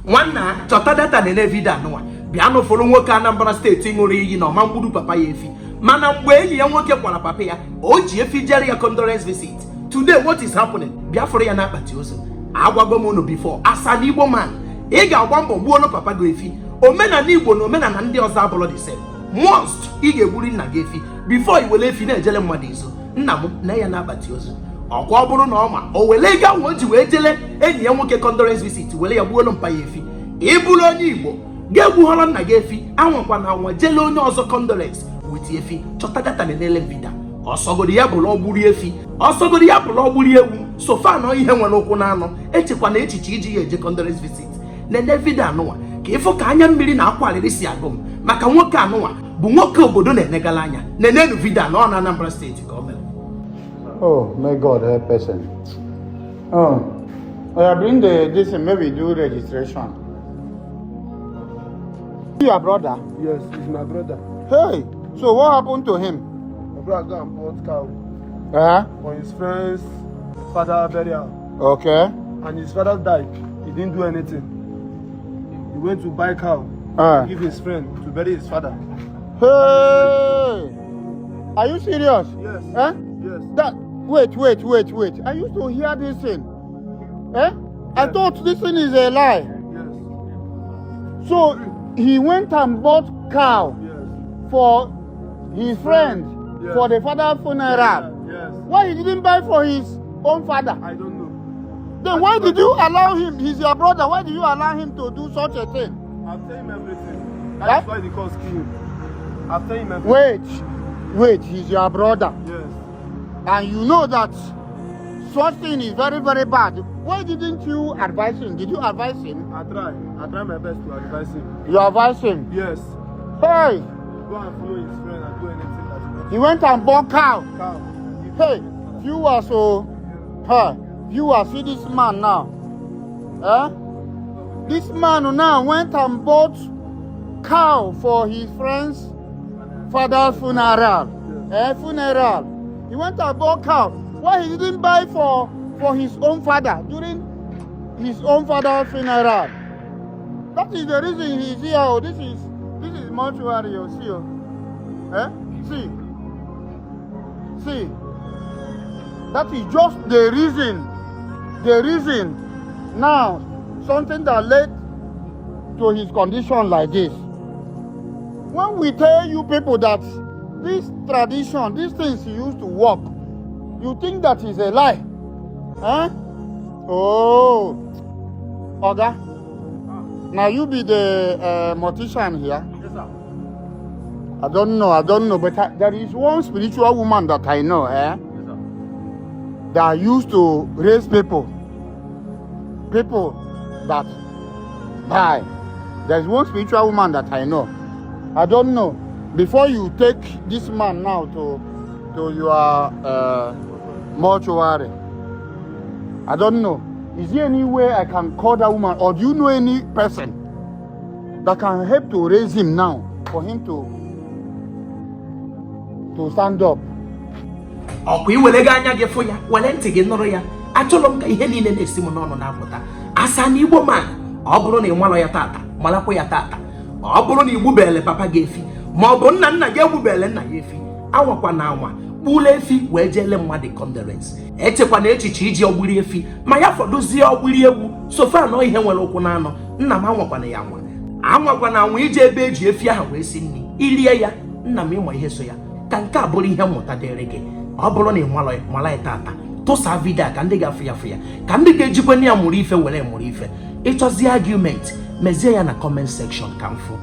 nwanna chọta data na vidio anụwa bịa n'ụfọdụ nwoke Anambra steeti ṅụrụ iyi na ọma mgburu papa ya efi mana mgbe enyi ya nwoke kwara papa ya o ji efi jere ya condolence visit. Today what is happening? Bịa fọrọ ya n'akpati ozu. Agwago m unu before as an Igbo man ị ga-agba mbọ gbuo papa gị efi. Omenala Igbo na omenala ndị ọzọ abụrụ the same. Must ị ga-egburi nna gị efi before i wele efi na-ejele mmadụ izo. Nna m na ya n'akpati ozu. Ọkwa ọ bụrụ na ọma o wele ga nwo ji wee jele enyi ya nwoke condolence visit wele ya gbuo mpa ya efi. Ị bụrụ onye Igbo ga-egbughọrọ nna gị efi anwakwa na anwa jele onye ọzọ condolence with efi chọta data na vidio. Ọsọgodi ya bụrụ ọgburu efi ọsọgodi ya bụrụ ọgburu ewu sofa na ihe nwere ụkwụ na anọ echekwa na echiche iji ya eje condolence visit nene vidio anụwa ka ịfụ ka anya mmiri na akwa alịrị si agụ m maka nwoke anụwa bụ nwoke obodo na-enegala anya nenenu vidio anọ na Anambra steeti ka o mere. Oh, may God help person. Oh, I bring this and maybe do registration. Your brother? Yes, he's my brother. Hey, so what happened to him? My brother got and bought cow for his friend's father burial. Okay. And his father died. He didn't do anything. He went to buy cow to give his friend to bury his father. Hey! Are you serious? Yes. Yes. Wait. I used to hear this thing. Yes. I thought this thing is a lie. Yes. So he went and bought cow for his friend for the father's funeral. Yes. Why he didn't buy for his own father? I don't know. Then why did you allow him? He's your brother. Why did you allow him to do such a thing? I'll tell him everything. That's why they call him. I'll tell him everything. Wait, he's your brother. Yes. And you know that such thing is very, very bad. Why didn't you advise him? Did you advise him? I try my best to advise him. You advise him? Yes. Hey! Go and follow his friend and do anything that he wants. He went and bought cow. Hey, viewers, viewers, see this man now. This man now went and bought cow for his friend's father's funeral. Funeral. He went and bought cow. Why he didn't buy for his own father during his own father's funeral? That is the reason he's here. Oh, this is mortuary. You see, see. That is just the reason. The reason now something that led to his condition like this. When we tell you people that this tradition, these things used to work, you think that is a lie. Oh, Oga. Now you be the mortician here. Yes, sir. I don't know, but there is one spiritual woman that I know, Yes, sir. that used to raise people that die. There's one spiritual woman that I know. I don't know. Before you take this man now to your mortuary, I don't know. Is there any way I can call that woman, or do you know any person that can help to raise him now for him to stand up? Ọkwa iwere gị anya gị fụ ya were ntị gị nụrụ ya achọrọ m ka ihe niile na-esi m n'ọnụ na-apụta asa na Igbo man ọ bụrụ na ị nwalọ ya tata malakwa ya tata ọ bụrụ na igbubele papa gị efi ma ọ bụ nna gị egbubele nna ya efi anwakwa na anwa kpụla efi wee jeele mmadụ condolence echekwa na echiche iji ọgbiri efi ma ya fọdụzie ọgbiri ewu sofa na ihe nwere ụkwụ na anọ nna m anwakwana ya anwakwa na anwa ije ebe eji efi ahụ wee si nri irie ya nna m ịma ihe so ya ka nke a bụrụ ihe mmụta dịrị gị ọ bụrụ na ị mala ya tata tụsa vidio ka ndị ga-afụ ya ka ndị ga-ejikwa ya mụrụ ife were mụrụ ife ịchọzie argument mezie ya na comment section ka mfụ